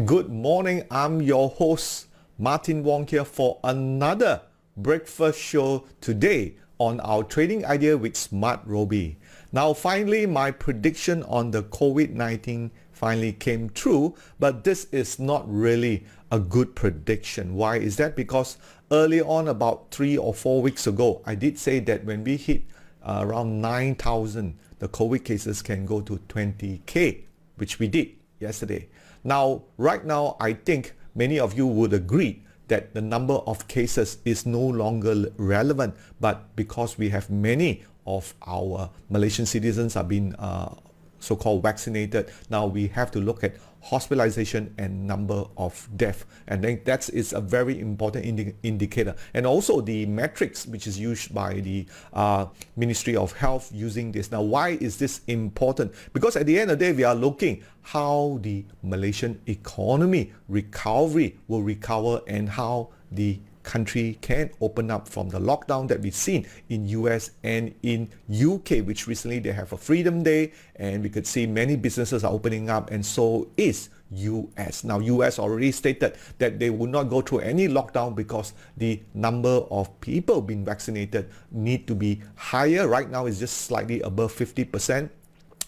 Good morning, I'm your host Martin Wong here for another breakfast show today on our trading idea with SMARTRobie. Now finally my prediction on the COVID-19 finally came true, but this is not really a good prediction. Why is that? Because early on, about 3 or 4 weeks ago, I did say that when we hit around 9,000, the COVID cases can go to 20k, which we did yesterday. Now, right now, I think many of you would agree that the number of cases is no longer relevant, but because we have many of our Malaysian citizens are being so-called vaccinated, now we have to look at hospitalization and number of deaths, and then that is a very important indicator. And also the metrics which is used by the Ministry of Health using this. Now why is this important? Because at the end of the day we are looking how the Malaysian economy recovery will recover and how the country can open up from the lockdown that we've seen in US and in UK, which recently they have a Freedom Day, and we could see many businesses are opening up, and so is US. Now US already stated that they will not go through any lockdown because the number of people being vaccinated need to be higher. Right now it's just slightly above 50%.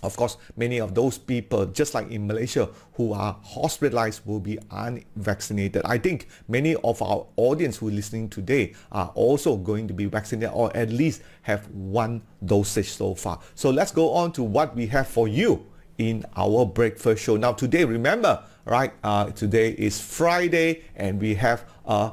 Of course, many of those people, just like in Malaysia, who are hospitalized will be unvaccinated. I think many of our audience who are listening today are also going to be vaccinated or at least have one dosage so far. So let's go on to what we have for you in our breakfast show. Now today, remember, right, today is Friday and we have a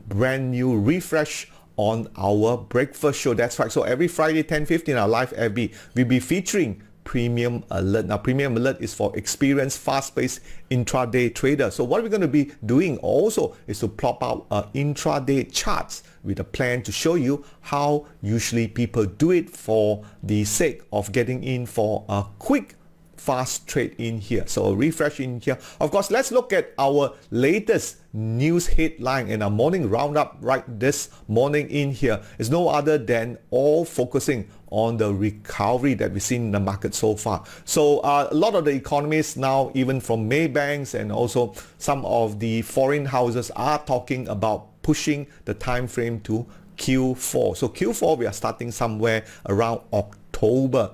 brand new refresh on our breakfast show. That's right. So every Friday 10:15 our live FB, we'll be featuring Premium Alert. Now Premium Alert is for experienced fast-paced intraday trader. So what we're going to be doing also is to plot out intraday charts with a plan to show you how usually people do it for the sake of getting in for a quick fast trade in here. So a refresh in here. Of course, let's look at our latest news headline in our morning roundup right this morning in here. Is no other than all focusing on the recovery that we've seen in the market so far. So a lot of the economists now, even from Maybanks and also some of the foreign houses, are talking about pushing the time frame to Q4. So Q4 we are starting somewhere around October.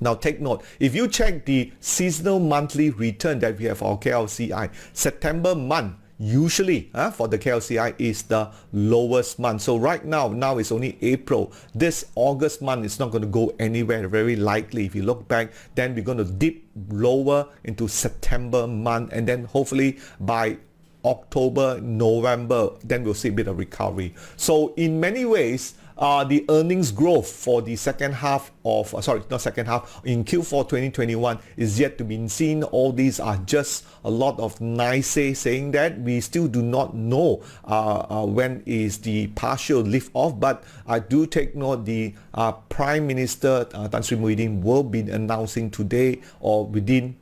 Now take note, if you check the seasonal monthly return that we have for our KLCI, September month usually for the KLCI is the lowest month. So right now it's only April. This August month is not going to go anywhere very likely. If you look back, then we're going to dip lower into September month, and then hopefully by October, November, then we'll see a bit of recovery. So in many ways, the earnings growth for the second half of, in Q4 2021 is yet to be seen. All these are just a lot of nice saying that we still do not know when is the partial lift off, but I do take note the Prime Minister Tan Sri Muhyiddin will be announcing today or within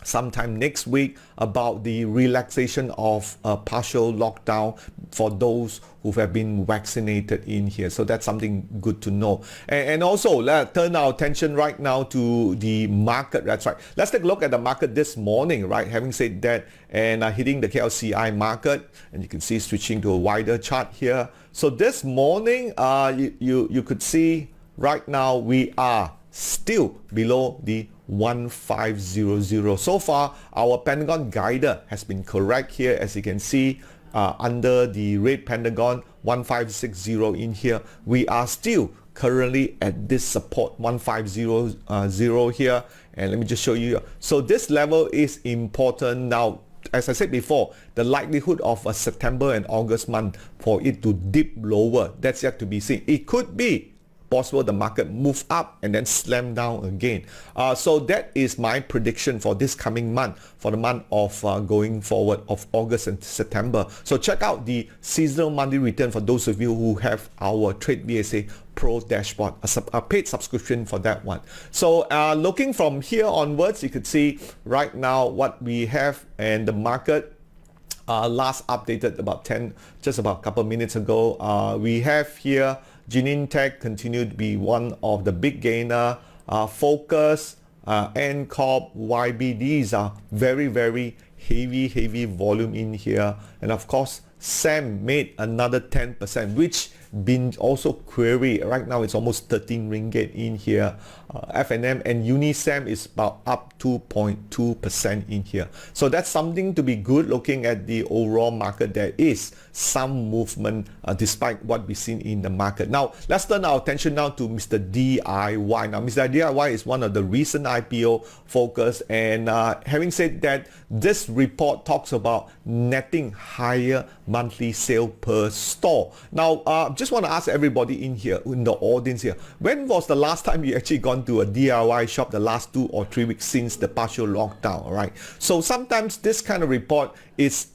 sometime next week about the relaxation of a partial lockdown for those who have been vaccinated in here. So that's something good to know. And also let's turn our attention right now to the market. That's right. Let's take a look at the market this morning, right? Having said that, and hitting the KLCI market, and you can see switching to a wider chart here. So this morning, you could see right now we are still below the 1500. So far our Pentagon guider has been correct here, as you can see under the red Pentagon 1560 in here. We are still currently at this support 1500 here, and let me just show you. So this level is important. Now as I said before, the likelihood of a September and August month for it to dip lower, that's yet to be seen. It could be possible the market move up and then slam down again. So that is my prediction for this coming month, for the month of going forward of August and September. So check out the seasonal monthly return for those of you who have our Trade BSA Pro dashboard, a paid subscription for that one. So looking from here onwards, you could see right now what we have, and the market last updated just about a couple minutes ago. We have here Jinin Tech continued to be one of the big gainer. Focus, NCorp, YB, these are very heavy volume in here. And of course, SAM made another 10%, which been also queried. Right now it's almost 13 ringgit in here. F&M and Unisam is about up 2.2% in here. So that's something to be good. Looking at the overall market, there is some movement despite what we've seen in the market. Now let's turn our attention now to Mr. DIY. Now Mr. DIY is one of the recent IPO focus, and having said that, this report talks about netting higher monthly sale per store. Now just want to ask everybody in here, in the audience here, when was the last time you actually gone to a DIY shop? The last 2 or 3 weeks since the partial lockdown. All right, so sometimes this kind of report is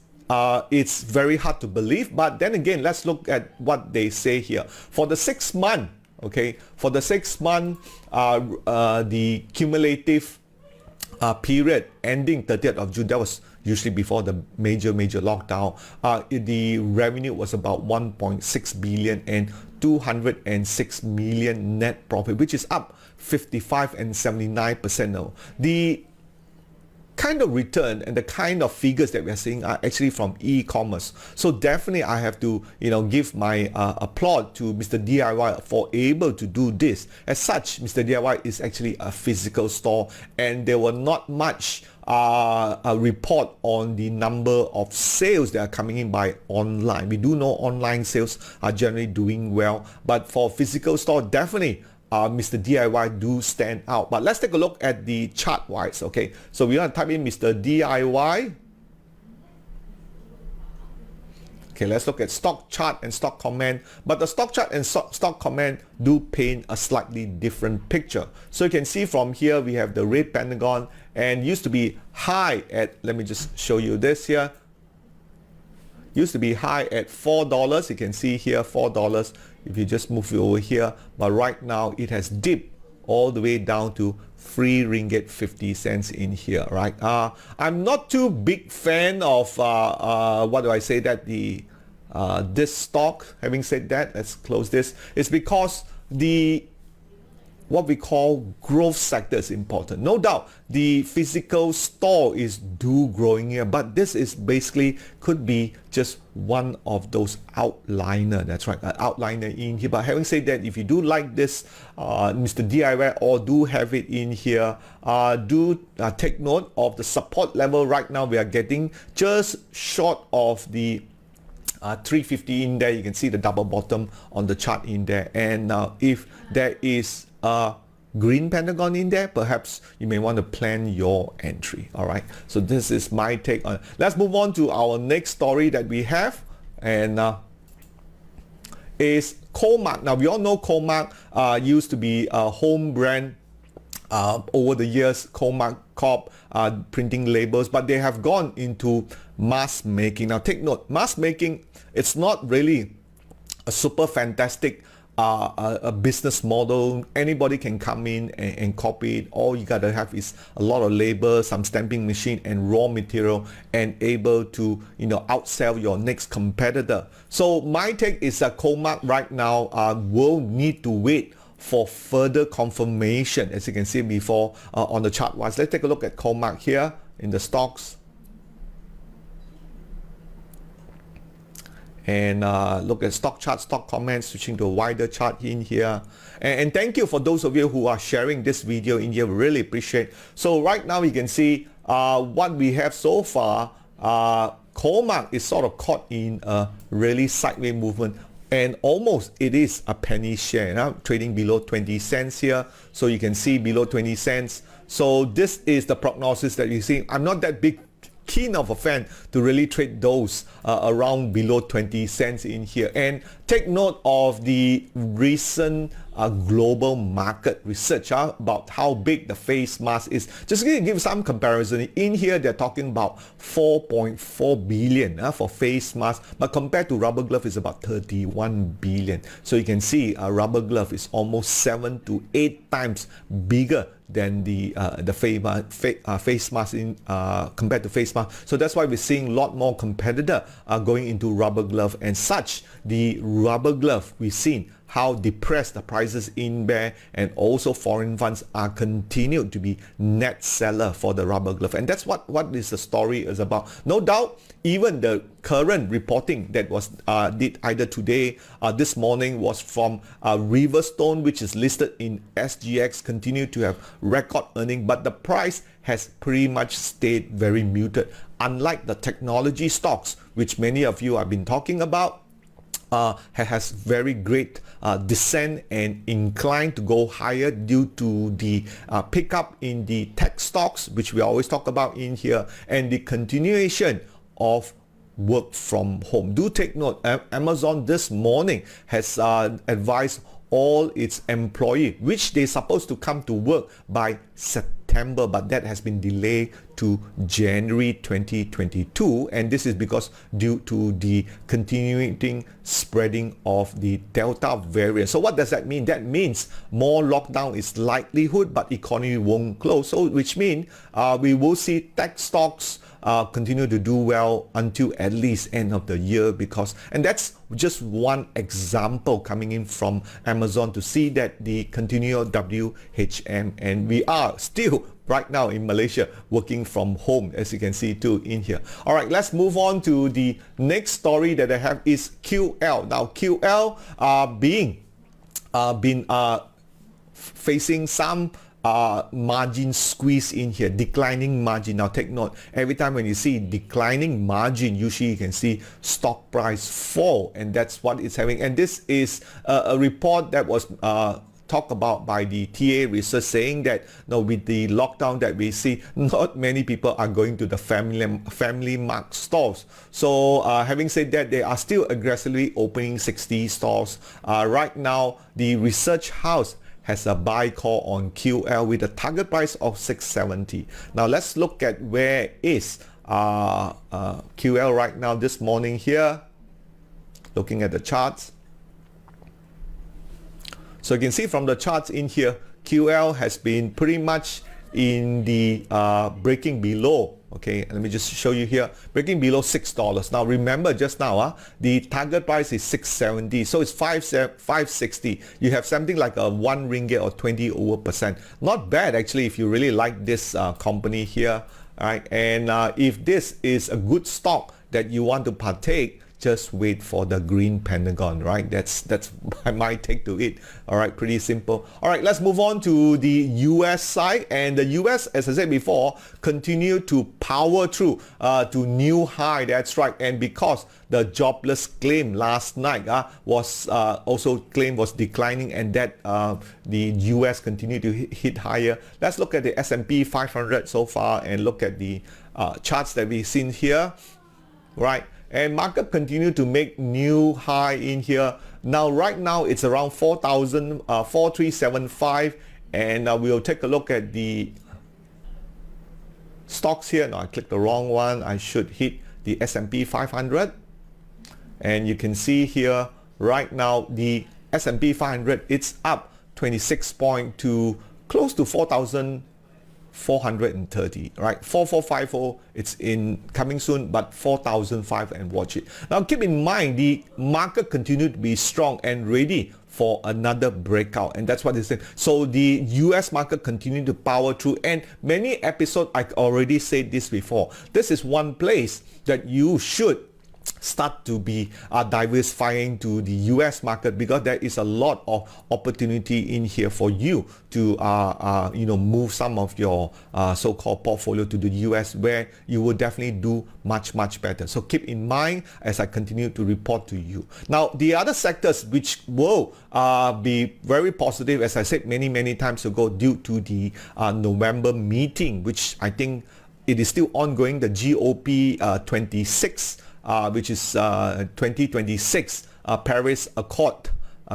it's very hard to believe, but then again, let's look at what they say here. For the 6 month, okay, for the 6 month, the cumulative period ending 30th of June, that was usually before the major lockdown, the revenue was about 1.6 billion and 206 million net profit, which is up 55 and 79% now. The kind of return and the kind of figures that we are seeing are actually from e-commerce. So definitely I have to, give my applaud to Mr. DIY for able to do this. As such, Mr. DIY is actually a physical store, and there were not much a report on the number of sales that are coming in by online. We do know online sales are generally doing well, but for physical store, definitely Mr. DIY do stand out. But let's take a look at the chart wise. Okay, so we want to type in Mr. DIY. Okay, let's look at stock chart and stock comment. But the stock chart and stock comment do paint a slightly different picture. So you can see from here we have the red pentagon, and used to be high at, let me just show you this here, used to be high at $4. You can see here $4 if you just move it over here, but right now it has dipped all the way down to 3 ringgit 50 cents in here, right? I'm not too big fan of what do I say, that the this stock. Having said that, let's close this. It's because the what we call growth sector is important. No doubt the physical store is growing here, but this is basically could be just one of those outliner. That's right, an outliner in here. But having said that, if you do like this Mr. DIY or do have it in here, do take note of the support level. Right now we are getting just short of the 350 in there. You can see the double bottom on the chart in there, and if there is a green pentagon in there, perhaps you may want to plan your entry. All right, so this is my take on it. Let's move on to our next story that we have, and is Comark. Now we all know Comark used to be a home brand over the years, Comark Corp, printing labels, but they have gone into mask making. Now take note, mask making, it's not really a super fantastic a business model. Anybody can come in and copy it. All you gotta have is a lot of labor, some stamping machine and raw material, and able to outsell your next competitor. So my take is that Comark right now will need to wait for further confirmation, as you can see before on the chart wise. Let's take a look at Comark here in the stocks. And look at stock chart, stock comments, switching to a wider chart in here. And thank you for those of you who are sharing this video in here. We really appreciate. So right now you can see what we have so far. Comark is sort of caught in a really sideways movement, and almost it is a penny share, trading below 20 cents here. So you can see below 20 cents. So this is the prognosis that you see. I'm not that keen of a fan to really trade those around below 20 cents in here. And take note of the recent global market research about how big the face mask is. Just to give some comparison, in here they're talking about 4.4 billion for face mask, but compared to rubber glove is about 31 billion. So you can see a rubber glove is almost 7 to 8 times bigger than the face mask in compared to face mask. So that's why we're seeing a lot more competitor going into rubber glove, and such the rubber glove we've seen how depressed the prices in there, and also foreign funds are continued to be net seller for the rubber glove. And that's what is the story is about. No doubt, even the current reporting that was did either today this morning was from Riverstone, which is listed in SGX, continue to have record earning, but the price has pretty much stayed very muted. Unlike the technology stocks, which many of you have been talking about, has very great descent and inclined to go higher due to the pickup in the tech stocks, which we always talk about in here, and the continuation of work from home. Do take note, Amazon this morning has advised all its employees, which they're supposed to come to work by September, but that has been delayed to January 2022, and this is because due to the continuing spreading of the Delta variant. So what does that mean? That means more lockdown is likelihood, but economy won't close. So which means we will see tech stocks continue to do well until at least end of the year, because, and that's just one example coming in from Amazon to see that the continual WHM, and we are still right now in Malaysia working from home, as you can see too in here. All right, let's move on to the next story that I have is QL. Now QL been facing some margin squeeze in here, declining margin. Now take note, every time when you see declining margin, usually you can see stock price fall, and that's what it's having. And this is a report that was talked about by the TA research, saying that with the lockdown that we see, not many people are going to the family mart stores. So having said that, they are still aggressively opening 60 stores. Right now, the research house has a buy call on QL with a target price of 670. Now let's look at where is QL right now this morning here, looking at the charts. So you can see from the charts in here, QL has been pretty much in the breaking below. Okay, let me just show you here, breaking below $6. Now remember just now, the target price is 670, so it's 560. You have something like a 1 ringgit or 20%. Not bad actually if you really like this company here. All right, and if this is a good stock that you want to partake, just wait for the green pentagon, right? That's my take to it. All right, pretty simple. All right, let's move on to the US side. And the US, as I said before, continue to power through to new high. That's right. And because the jobless claim last night was also claim was declining, and that the US continued to hit higher. Let's look at the S&P 500 so far and look at the charts that we've seen here, right? And market continue to make new high in here. Now right now it's around 4375, and we'll take a look at the stocks here. Now I clicked the wrong one. I should hit the S&P 500, and you can see here right now the S&P 500, it's up 26 point to close to 4,430, right? 4450, it's in coming soon, but 4,005, and watch it. Now keep in mind, the market continued to be strong and ready for another breakout, and that's what it said. So the US market continued to power through, and many episodes I already said this before. This is one place that you should start to be diversifying to the US market, because there is a lot of opportunity in here for you to move some of your so-called portfolio to the US, where you will definitely do much better. So keep in mind as I continue to report to you. Now the other sectors which will be very positive, as I said many times ago, due to the November meeting, which I think it is still ongoing, the GOP 26, which is 2026 Paris Accord,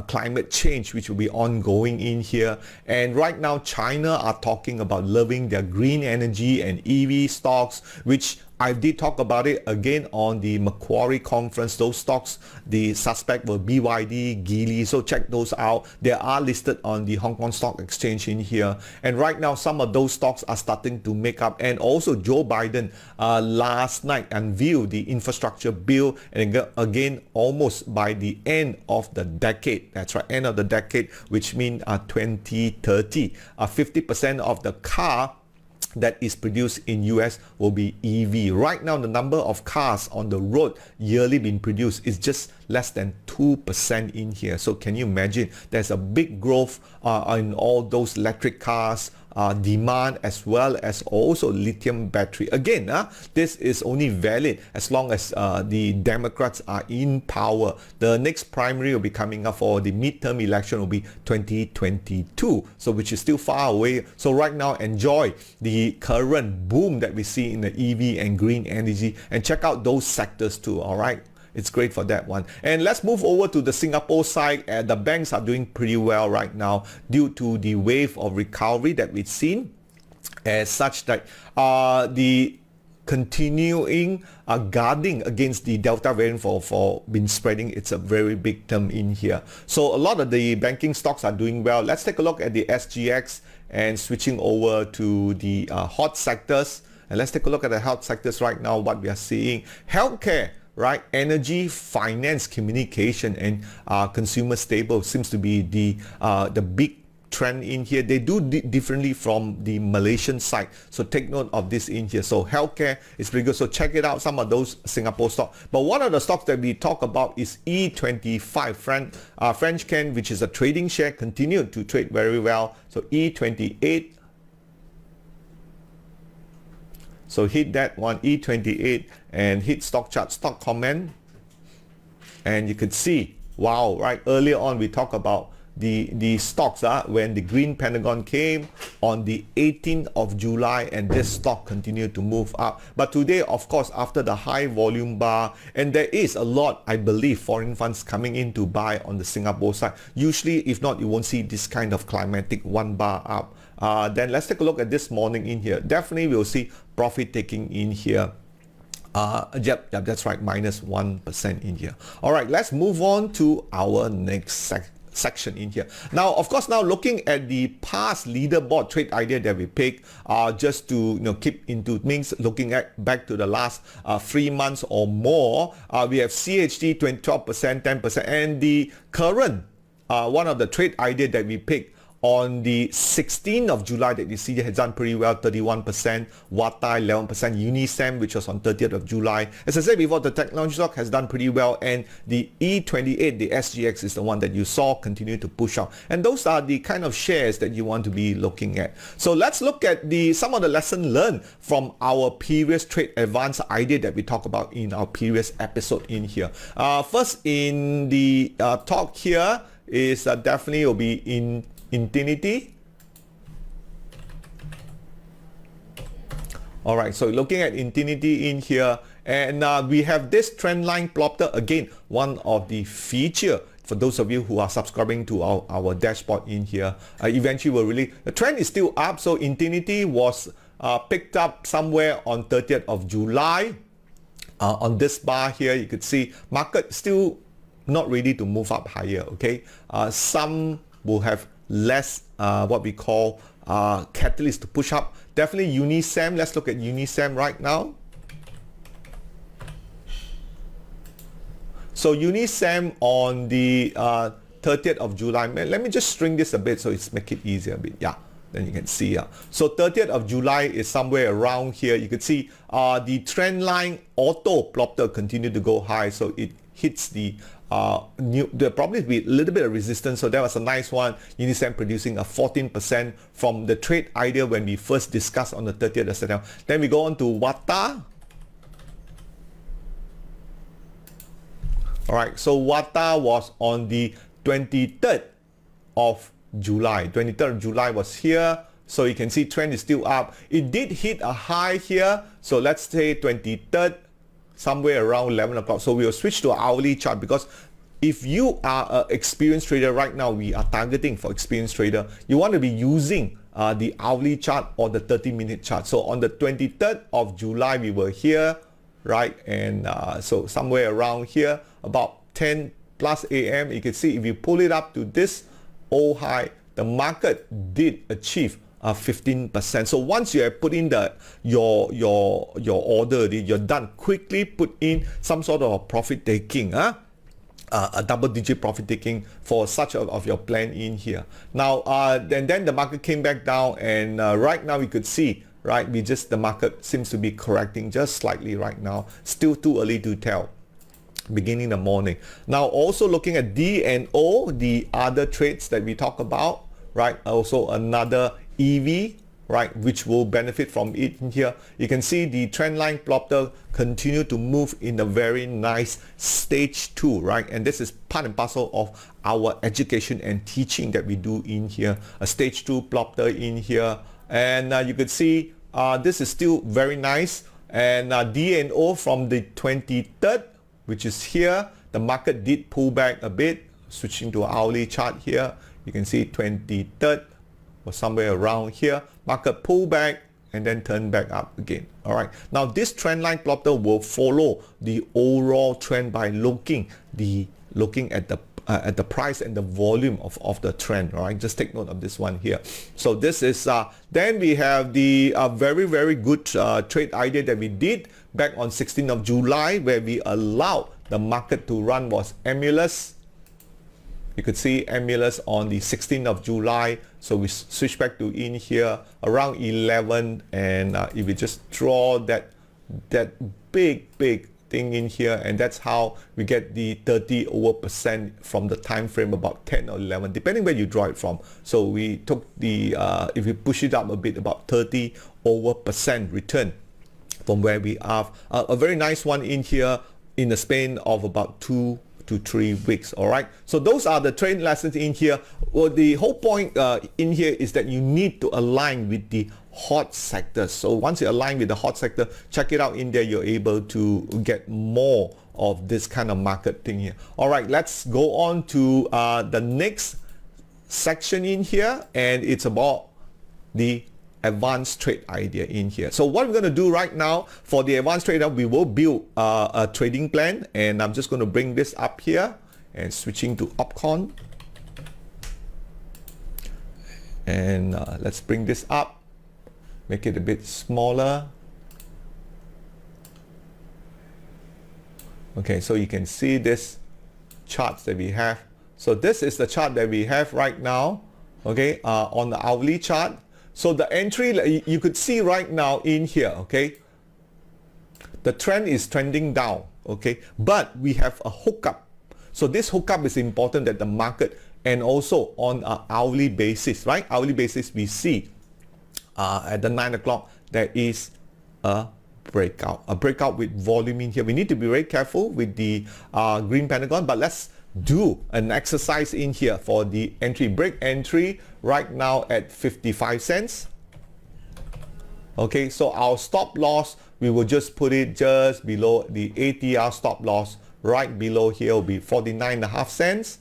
climate change, which will be ongoing in here. And right now China are talking about loving their green energy and EV stocks, which I did talk about it again on the Macquarie conference. Those stocks, the suspect were BYD, Geely, so check those out. They are listed on the Hong Kong Stock Exchange in here. And right now, some of those stocks are starting to make up. And also Joe Biden last night unveiled the infrastructure bill, and again, almost by the end of the decade. That's right, end of the decade, which means 2030. 50% of the car that is produced in US will be EV. Right now, the number of cars on the road yearly being produced is just less than 2% in here. So can you imagine? There's a big growth in all those electric cars, demand, as well as also lithium battery. Again, this is only valid as long as the Democrats are in power. The next primary will be coming up for the midterm election will be 2022, so which is still far away. So right now, enjoy the current boom that we see in the EV and green energy, and check out those sectors too. All right, it's great for that one. And let's move over to the Singapore side. The banks are doing pretty well right now due to the wave of recovery that we've seen, as such that the continuing guarding against the Delta variant for been spreading. It's a very big term in here. So a lot of the banking stocks are doing well. Let's take a look at the SGX and switching over to the hot sectors. And let's take a look at the hot sectors right now. What we are seeing: healthcare, right? Energy, finance, communication, and consumer stable seems to be the big trend in here. They do differently from the Malaysian side, so take note of this in here. So healthcare is pretty good, so check it out, some of those Singapore stocks. But one of the stocks that we talk about is E28, Frencken, which is a trading share, continued to trade very well. So E28, so hit that one, E28, and hit stock chart, stock comment, and you could see, wow, right, earlier on we talked about the stocks when the green pentagon came on the 18th of July, and this stock continued to move up. But today, of course, after the high volume bar, and there is a lot, I believe, foreign funds coming in to buy on the Singapore side. Usually, if not, you won't see this kind of climatic one bar up. Then let's take a look at this morning in here. Definitely we'll see profit taking in here. Yep, that's right, minus 1% in here. All right, let's move on to our next section in here. Now, of course, now looking at the past leaderboard trade idea that we picked, just to keep into things, looking at back to the last 3 months or more, we have CHD 12%, 10%, and the current one of the trade idea that we picked on the 16th of July that you see has done pretty well, 31%, Wata 11%, Unisem, which was on 30th of July. As I said before, the technology stock has done pretty well, and the E28, the SGX, is the one that you saw continue to push up. And those are the kind of shares that you want to be looking at. So let's look at some of the lesson learned from our previous trade advance idea that we talked about in our previous episode in here. First in the talk here is definitely will be in Infinity. All right, so looking at Infinity in here, and we have this trend line plotter, again, one of the feature for those of you who are subscribing to our dashboard in here. Eventually will really, the trend is still up. So Infinity was picked up somewhere on 30th of July. On this bar here, you could see market still not ready to move up higher. Okay, some will have less what we call catalyst to push up. Definitely Unisem. Let's look at Unisem right now. So Unisem on the 30th of July. Let me just string this a bit so it's make it easier a bit. Yeah, then you can see. So 30th of July is somewhere around here. You can see the trend line auto plotter continued to go high, so it hits the there probably be a little bit of resistance, so that was a nice one. Unisem producing a 14% from the trade idea when we first discussed on the 30th of September. Then we go on to Wata. All right, so Wata was on the 23rd of July. 23rd of July was here. So you can see trend is still up. It did hit a high here. So let's say 23rd, somewhere around 11 o'clock. So we will switch to an hourly chart, because if you are an experienced trader right now, we are targeting for experienced trader. You want to be using the hourly chart or the 30-minute chart. So on the 23rd of July, we were here, right? And so somewhere around here, about 10 plus a.m., you can see if you pull it up to this old high, the market did achieve 15%. So once you have put in your order, you're done. Quickly put in some sort of a profit taking, a double-digit profit taking for such of your plan in here. Now, then the market came back down, and right now we could see, right, the market seems to be correcting just slightly right now. Still too early to tell. Beginning the morning. Now, also looking at D and O, the other trades that we talk about, right? Also another EV, right, which will benefit from it in here. You can see the trend line plotter continue to move in a very nice stage 2, right? And this is part and parcel of our education and teaching that we do in here. A stage 2 plotter in here, and you could see this is still very nice. And D and O from the 23rd, which is here, the market did pull back a bit. Switching to an hourly chart here, you can see 23rd was somewhere around here. Market pull back and then turn back up again. All right. Now this trend line plotter will follow the overall trend by looking at the price and the volume of the trend. All right. Just take note of this one here. So this is then we have the very good trade idea that we did back on 16th of July, where we allowed the market to run, was Emulous. You could see Emulous on the 16th of July. So we switch back to in here around 11, and if we just draw that big thing in here, and that's how we get the 30% from the time frame about 10 or 11, depending where you draw it from. So we took the if we push it up a bit, about 30% return from where we have a very nice one in here in the span of about 2 to 3 weeks. All right, so those are the trade lessons in here. Well, the whole point in here is that you need to align with the hot sectors. So once you align with the hot sector, check it out in there, you're able to get more of this kind of market thing here. All right, let's go on to the next section in here, and it's about the advanced trade idea in here. So what we're going to do right now for the advanced trader, we will build a trading plan, and I'm just going to bring this up here and switching to Opcom, and let's bring this up, make it a bit smaller. Okay, so you can see this charts that we have. So this is the chart that we have right now, okay, on the hourly chart. So the entry, you could see right now in here, okay, the trend is trending down, okay, but we have a hookup. So this hookup is important that the market, and also on an hourly basis, right? Hourly basis, we see at the 9 o'clock, there is a breakout with volume in here. We need to be very careful with the green pentagon, but let's do an exercise in here for the entry. Break entry right now at 55 cents. Okay, so our stop loss, we will just put it just below the ATR stop loss. Right below here will be 49.5 cents.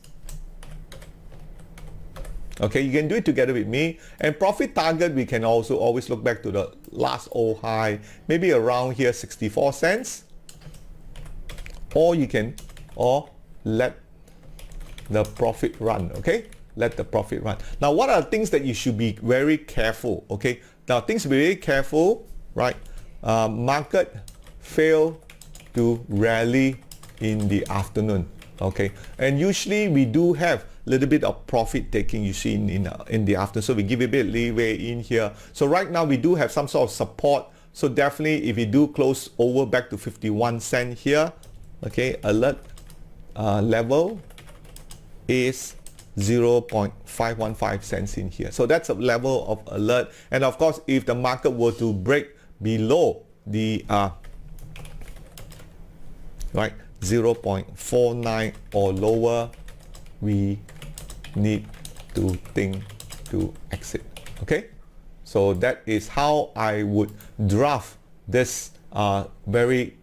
Okay, you can do it together with me. And profit target, we can also always look back to the last old high, maybe around here 64 cents. Or you can, let the profit run, okay? Let the profit run. Now, what are things that you should be very careful, okay? Now, things to be very careful, right? Market fail to rally in the afternoon, okay? And usually we do have a little bit of profit taking, you see, in the afternoon. So we give it a bit leeway in here. So right now we do have some sort of support. So definitely if we do close over back to 51 cent here, okay, alert level is 0.515 cents in here. So that's a level of alert. And of course, if the market were to break below the 0.49 or lower, we need to think to exit. Okay, so that is how I would draft this very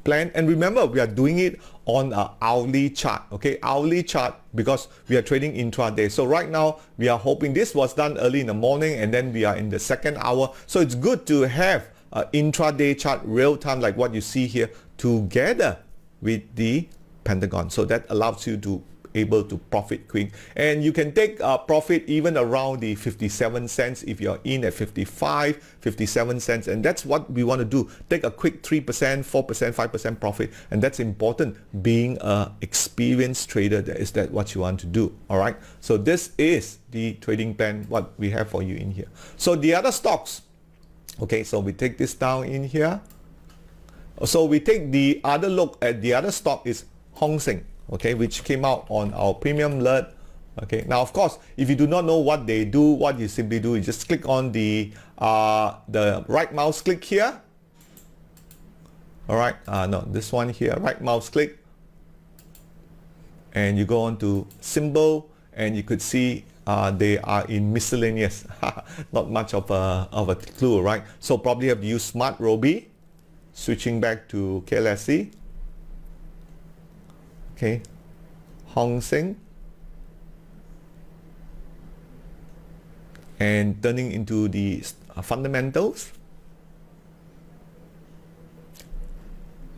plan. And remember, we are doing it on an hourly chart, okay? Hourly chart, because we are trading intraday. So right now, we are hoping this was done early in the morning, and then we are in the second hour. So it's good to have an intraday chart real time like what you see here together with the Pentagon. So that allows you to able to profit quick, and you can take profit even around the 57 cents if you're in at 57 cents, and that's what we want to do. Take a quick 3%, 4%, 5% profit, and that's important. Being a experienced trader, is that what you want to do? All right, so this is the trading plan what we have for you in here. So the other stocks, okay, so we take this down in here. So we take the other look at the other stock is Hong Seng, okay, which came out on our premium alert. Okay, now of course, if you do not know what they do, what you simply do is just click on the right mouse click here. All right, no, this one here, right mouse click, and you go on to symbol, and you could see they are in miscellaneous. Not much of a clue, right? So probably have to use SMARTRobie. Switching back to KLSE. Okay, Hong Seng, and turning into the fundamentals.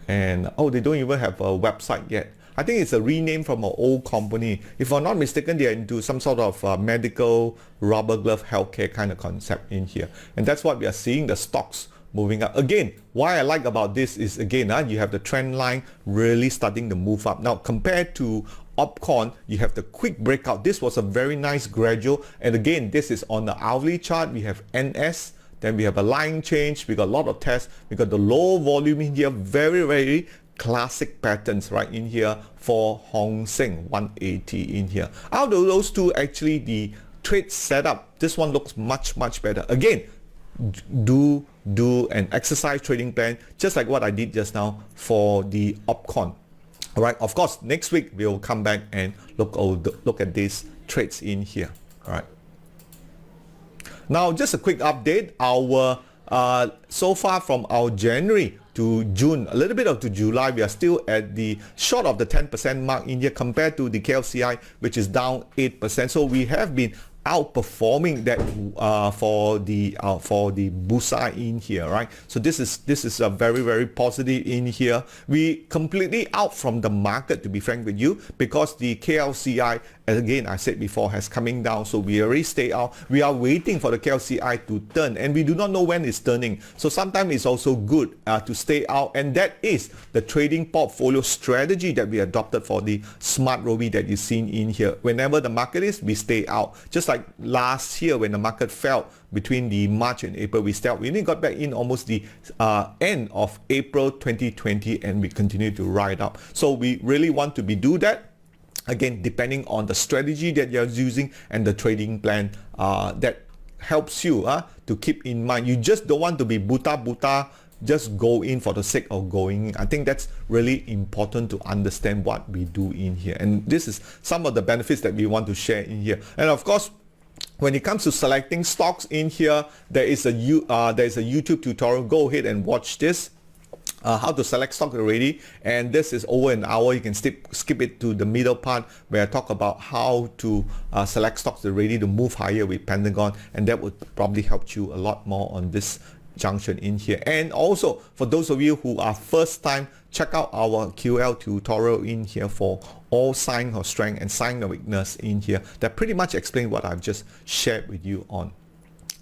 And oh, they don't even have a website yet. I think it's a rename from an old company. If I'm not mistaken, they are into some sort of medical, rubber glove, healthcare kind of concept in here. And that's what we are seeing, the stocks moving up. Again, why I like about this is, again, you have the trend line really starting to move up. Now, compared to Opcom, you have the quick breakout. This was a very nice gradual. And again, this is on the hourly chart. We have NS. Then we have a line change. We got a lot of tests. We got the low volume in here. Very, very classic patterns right in here for Hong Seng, 180 in here. Out of those two, actually, the trade setup, this one looks much, much better. Again, do an exercise trading plan just like what I did just now for the Opcom. All right, of course, next week we'll come back and look at these trades in here. All right, now just a quick update. Our so far from our January to June, a little bit of to July, we are still at the short of the 10% mark in here compared to the KLCI, which is down 8%. So we have been outperforming that for the Bursa in here, right? So this is a very, very positive in here. We completely out from the market, to be frank with you, because the KLCI, as again I said before, has coming down. So we already stay out. We are waiting for the KLCI to turn, and we do not know when it's turning. So sometimes it's also good to stay out, and that is the trading portfolio strategy that we adopted for the SMARTRobie that you've seen in here. Whenever the market is, we stay out. Just like last year when the market fell between the March and April, we stayed out. We only got back in almost the end of April 2020, and we continue to ride up. So we really want to do that. Again, depending on the strategy that you're using and the trading plan that helps you to keep in mind. You just don't want to be buta, just go in for the sake of going in. I think that's really important to understand what we do in here. And this is some of the benefits that we want to share in here. And of course, when it comes to selecting stocks in here, there is a YouTube tutorial. Go ahead and watch this. How to select stock already, and this is over an hour. You can skip it to the middle part where I talk about how to select stocks already to move higher with Pentagon, and that would probably help you a lot more on this junction in here. And also for those of you who are first time, check out our QL tutorial in here for all sign of strength and sign of weakness in here that pretty much explain what I've just shared with you on.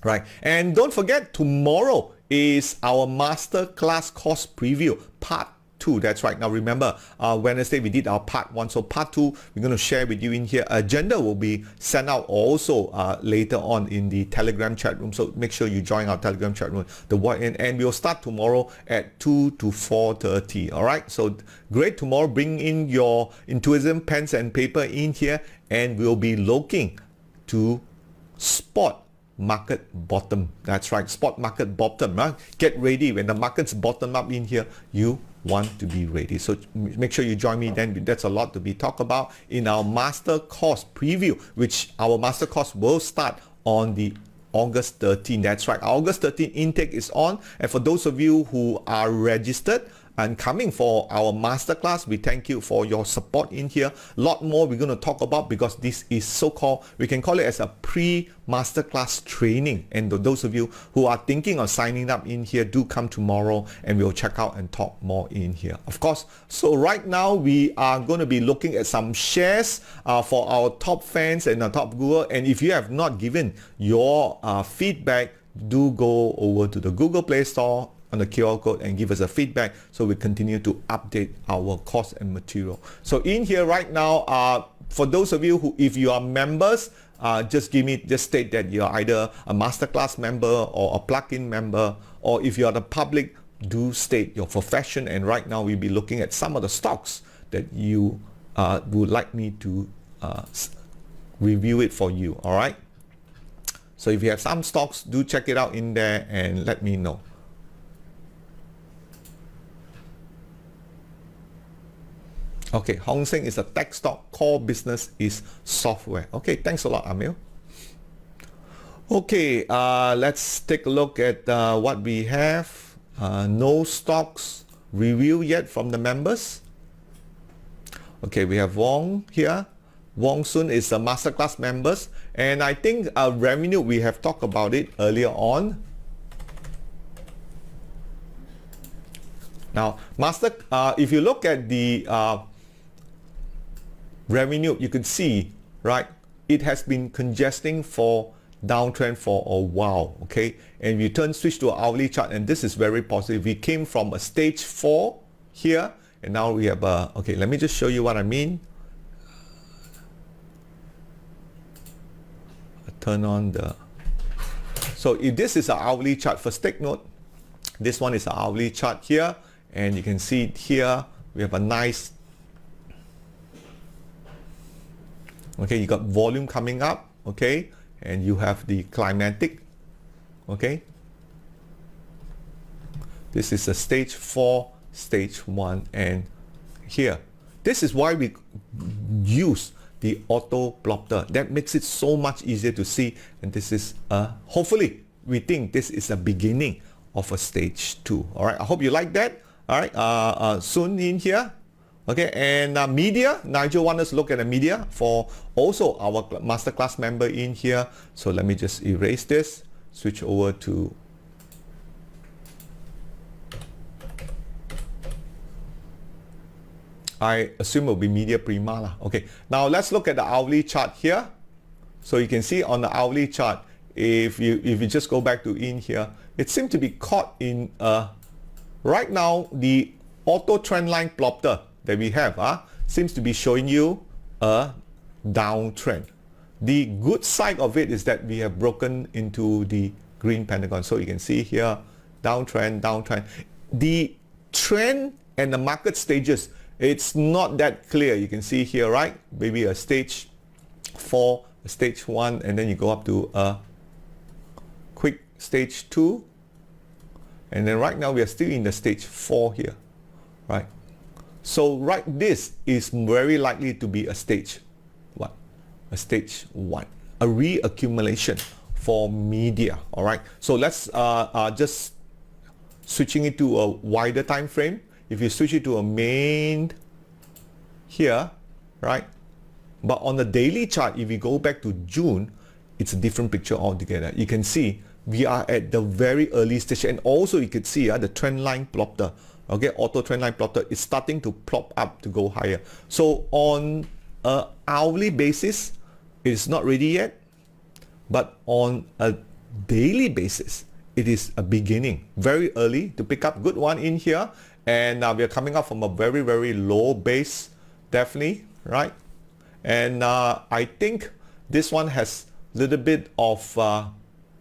Right, and don't forget, tomorrow is our masterclass course preview part 2. That's right. Now remember, Wednesday we did our part 1, so part 2 we're going to share with you in here. Agenda will be sent out also later on in the Telegram chat room, so make sure you join our Telegram chat room. And we'll start tomorrow at 2 to 4:30. All right, so great. Tomorrow bring in your Intuition pens and paper in here, and we'll be looking to spot market bottom. That's right, spot market bottom. Right? Get ready when the markets bottom up in here. You want to be ready. So make sure you join me then. That's a lot to be talked about in our master course preview, which our master course will start on the August 13. That's right, August 13 intake is on. And for those of you who are registered, and coming for our masterclass. We thank you for your support in here. A lot more we're going to talk about, because this is so-called, we can call it as a pre-masterclass training. And those of you who are thinking of signing up in here, do come tomorrow and we'll check out and talk more in here. Of course, so right now we are going to be looking at some shares for our top fans and our top Google. And if you have not given your feedback, do go over to the Google Play Store on the QR code and give us a feedback, so we continue to update our course and material. So in here right now, for those of you who, if you are members, just state that you're either a masterclass member or a plug-in member, or if you are the public, do state your profession. And right now we'll be looking at some of the stocks that you would like me to review it for you. All right. So if you have some stocks, do check it out in there and let me know. Okay, Hong Seng is a tech stock. Core business is software. Okay, thanks a lot, Amil. Okay, let's take a look at what we have. No stocks review yet from the members. Okay, we have Wong here. Wong Sun is a masterclass members, and I think revenue, we have talked about it earlier on. Now, if you look at the revenue, you can see, right, it has been congesting for downtrend for a while. Okay, and we switch to an hourly chart, and this is very positive. We came from a stage 4 here, and now we have okay, let me just show you what I mean. Turn on the, so if this is an hourly chart, first take note, this one is an hourly chart here, and you can see it here. We have a nice, okay, you got volume coming up, okay, and you have the climatic, okay. This is a stage 4, stage 1, and here, this is why we use the auto plotter. That makes it so much easier to see, and this is hopefully we think this is a beginning of a stage 2. All right, I hope you like that. All right, soon in here. Okay, and media, Nigel wants us to look at the media for also our masterclass member in here. So let me just erase this, switch over to I assume it will be Media Prima lah. Okay, now let's look at the hourly chart here. So you can see on the hourly chart, if you just go back to in here, it seems to be caught in right now the auto trend line plotter that we have seems to be showing you a downtrend. The good side of it is that we have broken into the green pentagon. So you can see here, downtrend, downtrend. The trend and the market stages, it's not that clear. You can see here, right? Maybe a stage 4, a stage 1, and then you go up to a quick stage 2. And then right now we are still in the stage 4 here, right? So this is very likely to be a stage what? A stage 1, a reaccumulation for media. All right. So let's just switching it to a wider time frame. If you switch it to a main here, right? But on the daily chart, if we go back to June, it's a different picture altogether. You can see we are at the very early stage, and also you can see the trend line plotter. Okay, auto trend line plotter is starting to plop up to go higher. So on a hourly basis, it is not ready yet, but on a daily basis, it is a beginning, very early to pick up. Good one in here. And we are coming up from a very, very low base, definitely, right? And I think this one has a little bit of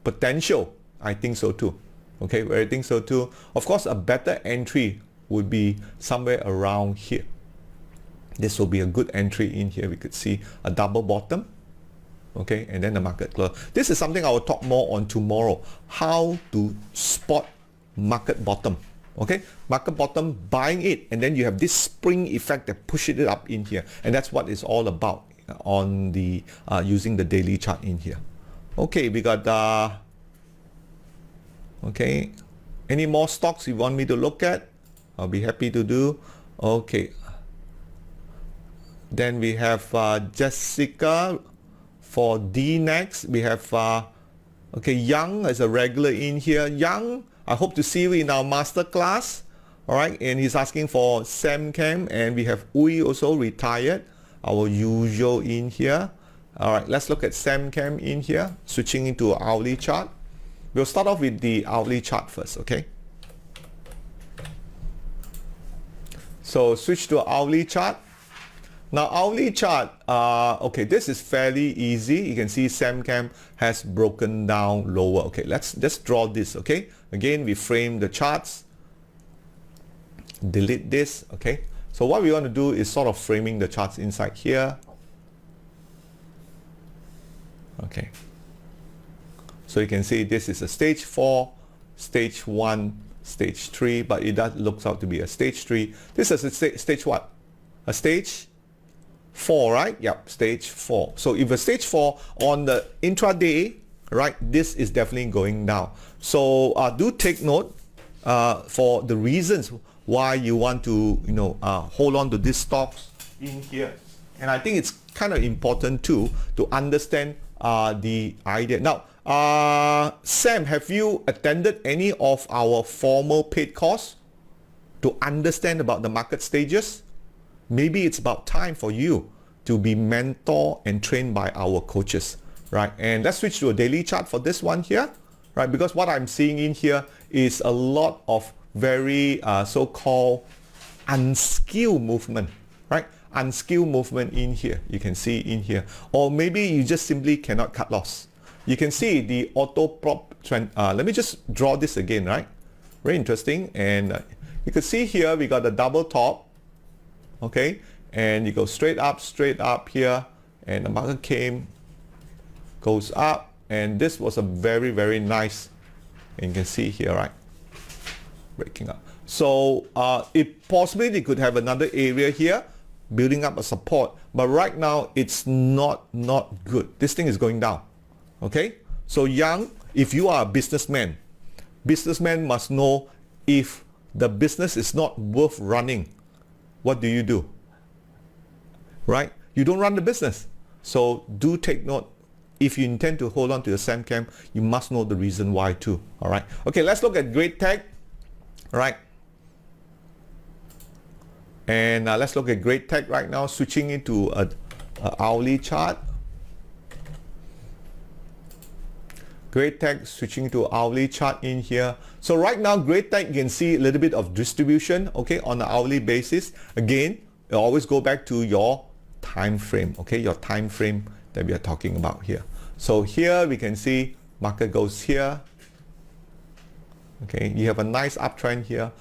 potential. I think so too. Okay, I think so too. Of course, a better entry would be somewhere around here. This will be a good entry in here. We could see a double bottom. Okay, and then the market close. This is something I will talk more on tomorrow. How to spot market bottom. Okay, market bottom, buying it, and then you have this spring effect that pushes it up in here, and that's what it's all about on the using the daily chart in here. Okay, we got okay, any more stocks you want me to look at? I'll be happy to do. Okay. Then we have Jessica for D next. We have okay, Young as a regular in here. Young, I hope to see you in our master class. All right, and he's asking for SamCam, and we have Ui also retired, our usual in here. All right, let's look at SamCam in here, switching into an hourly chart. We'll start off with the hourly chart first, okay? So switch to an hourly chart. Now hourly chart, okay, this is fairly easy. You can see SamCam has broken down lower. Okay, let's just draw this, okay? Again, we frame the charts. Delete this, okay? So what we want to do is sort of framing the charts inside here. Okay. So you can see this is a stage 4, stage 1, stage 3, but it does looks out to be a stage 3. This is a stage what? A stage 4, right? Yep, stage 4. So if a stage 4 on the intraday, right, this is definitely going down. So do take note for the reasons why you want to, hold on to these stocks in here. And I think it's kind of important too to understand the idea. Now, Sam, have you attended any of our formal paid course to understand about the market stages? Maybe it's about time for you to be mentored and trained by our coaches, right? And let's switch to a daily chart for this one here, right? Because what I'm seeing in here is a lot of very so-called unskilled movement, right? Unskilled movement in here, you can see in here. Or maybe you just simply cannot cut loss. You can see the auto prop trend. Let me just draw this again, right? Very interesting. And you can see here we got the double top, okay? And you go straight up here, and the market goes up, and this was a very, very nice, and you can see here, right? Breaking up. So it possibly could have another area here building up a support, but right now it's not good. This thing is going down, okay? So Young, if you are a businessman must know if the business is not worth running, what do you do, right? You don't run the business. So do take note. If you intend to hold on to your SamCam, you must know the reason why too. All right. Okay, let's look at Great Tech. Right, and let's look at Great Tech right now, switching into a hourly chart. Great Tech switching to hourly chart in here. So right now, Great Tech, you can see a little bit of distribution, okay, on an hourly basis. Again, you always go back to your time frame, okay, your time frame that we are talking about here. So here we can see market goes here. Okay, you have a nice uptrend here.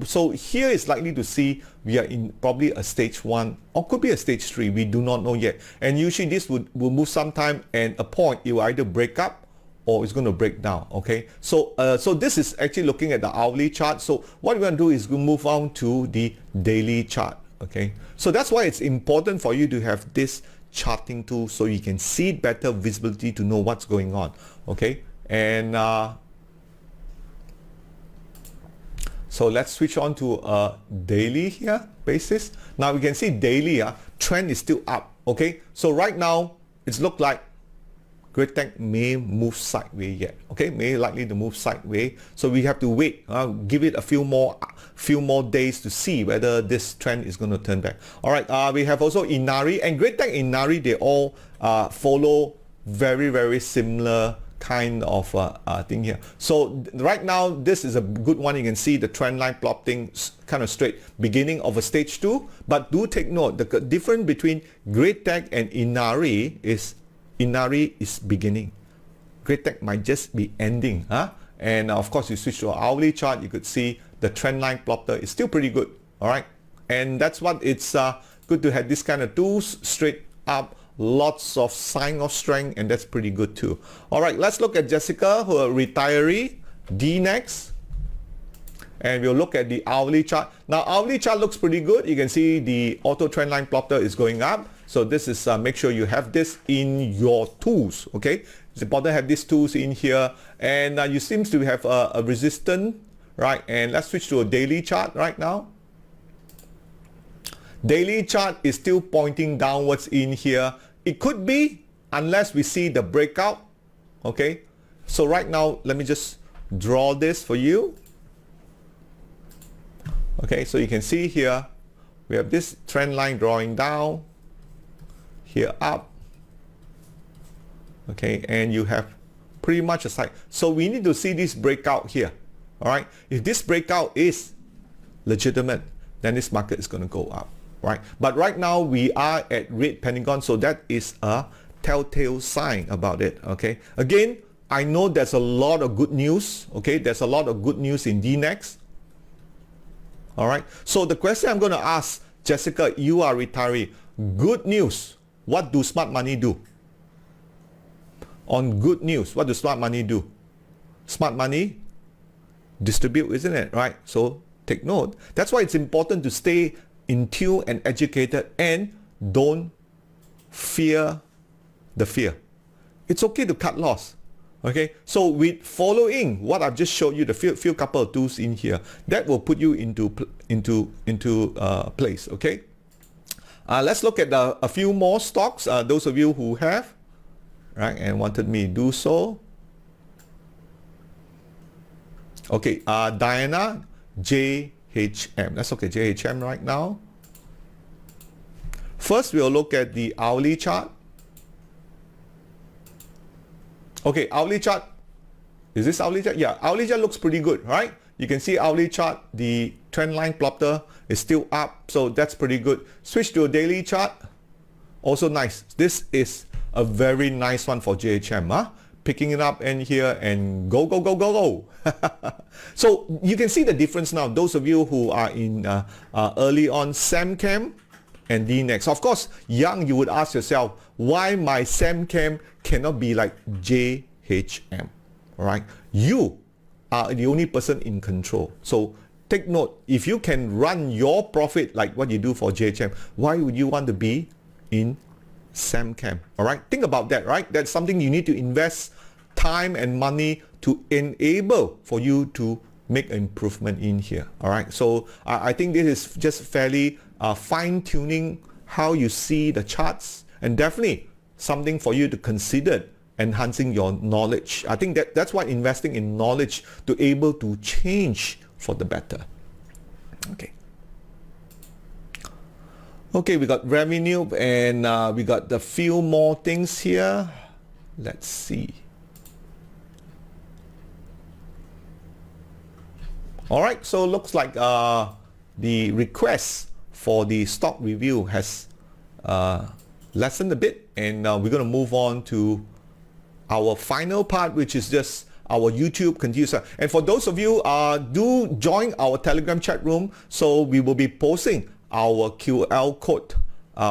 So here is likely to see we are in probably a stage 1 or could be a stage 3. We do not know yet. And usually this will move sometime, and a point it will either break up or it's going to break down. Okay, so so this is actually looking at the hourly chart. So what we're going to do is we'll move on to the daily chart. Okay, so that's why it's important for you to have this charting tool so you can see better visibility to know what's going on. Okay, and so let's switch on to a daily here basis. Now we can see daily trend is still up. Okay, so right now it's looked like Great Tech may move sideways yet. Okay, may likely to move sideways. So we have to wait, give it a few more days to see whether this trend is going to turn back. All right, we have also Inari and Great Tech. Inari, they all follow very, very similar kind of thing here. So right now this is a good one. You can see the trend line plotting kind of straight, beginning of a stage 2, but do take note the difference between Great Tech and Inari is beginning. Great Tech might just be ending, and of course you switch to an hourly chart, you could see the trend line plotter is still pretty good. All right, and that's what it's good to have this kind of tools straight up. Lots of sign of strength, and that's pretty good too. All right, let's look at Jessica, who are retiree. D next, and we'll look at the hourly chart. Now hourly chart looks pretty good. You can see the auto trend line plotter is going up. So this is make sure you have this in your tools. Okay, it's important to have these tools in here, and you seems to have a resistance right? And let's switch to a daily chart right now. Daily chart is still pointing downwards in here. It could be, unless we see the breakout, okay? So right now, let me just draw this for you. Okay, so you can see here, we have this trend line drawing down, here up, okay, and you have pretty much a side. So we need to see this breakout here, all right? If this breakout is legitimate, then this market is going to go up, right? But right now we are at red pentagon, so that is a telltale sign about it, okay? Again, I know there's a lot of good news, okay? There's a lot of good news in DNEX, all right? So the question I'm going to ask, Jessica, you are retiree. Good news, what do smart money do? On good news, what does smart money do? Smart money distribute, isn't it, right? So take note. That's why it's important to stay in tune and educated, and don't fear the fear. It's okay to cut loss. Okay, so with following what I've just showed you, the few couple of tools in here, that will put you into place. Okay, let's look at a few more stocks. Those of you who have, right, and wanted me to do so. Okay, Diana, JHM. Let's look at JHM right now. First, we'll look at the hourly chart. Okay, hourly chart. Is this hourly chart? Yeah, hourly chart looks pretty good, right? You can see hourly chart, the trend line plotter is still up, so that's pretty good. Switch to a daily chart. Also nice. This is a very nice one for JHM, huh? Picking it up in here and go, go, go, go, go. So you can see the difference now. Those of you who are in early on SemChem and DNEX. Of course, young, you would ask yourself, why my SemChem cannot be like JHM, all right? You are the only person in control. So take note, if you can run your profit like what you do for JHM, why would you want to be in SemChem, all right? Think about that, right? That's something you need to invest time and money to enable for you to make an improvement in here, all right? So I think this is just fairly fine-tuning how you see the charts, and definitely something for you to consider enhancing your knowledge. I think that's why investing in knowledge to able to change for the better. Okay. Okay, we got revenue, and we got a few more things here. Let's see. All right, so looks like the request for the stock review has lessened a bit, and we're going to move on to our final part, which is just our YouTube continues. And for those of you, do join our Telegram chat room, so we will be posting our QR code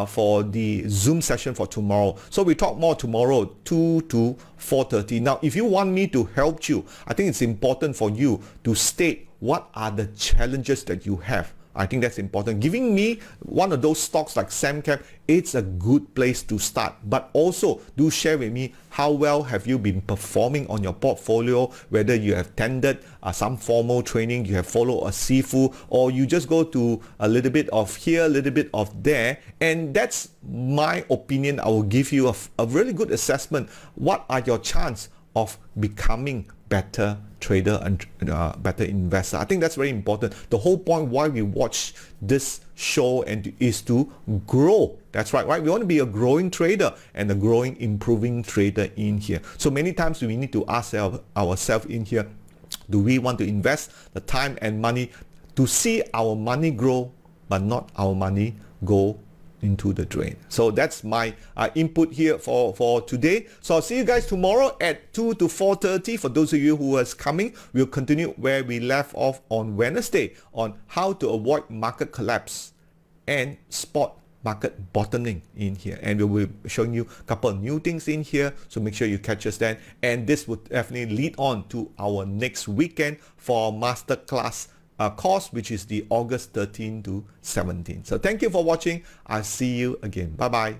for the Zoom session for tomorrow. So we talk more tomorrow, 2 to 4:30. Now, if you want me to help you, I think it's important for you to state what are the challenges that you have. I think that's important. Giving me one of those stocks like SemChem, it's a good place to start. But also do share with me how well have you been performing on your portfolio, whether you have attended some formal training, you have followed a SIFU, or you just go to a little bit of here, a little bit of there. And that's my opinion. I will give you a really good assessment. What are your chances of becoming better trader and better investor? I think that's very important. The whole point why we watch this show and is to grow. That's right, right? We want to be a growing trader and a growing, improving trader in here. So many times we need to ask ourselves in here, do we want to invest the time and money to see our money grow, but not our money go into the drain? So that's my input here for today. So I'll see you guys tomorrow at 2 to 4:30. For those of you who are coming, we'll continue where we left off on Wednesday on how to avoid market collapse and spot market bottoming in here. And we will be showing you a couple of new things in here. So make sure you catch us then. And this would definitely lead on to our next weekend for our masterclass course, which is the August 13 to 17. So thank you for watching. I'll see you again. Bye bye.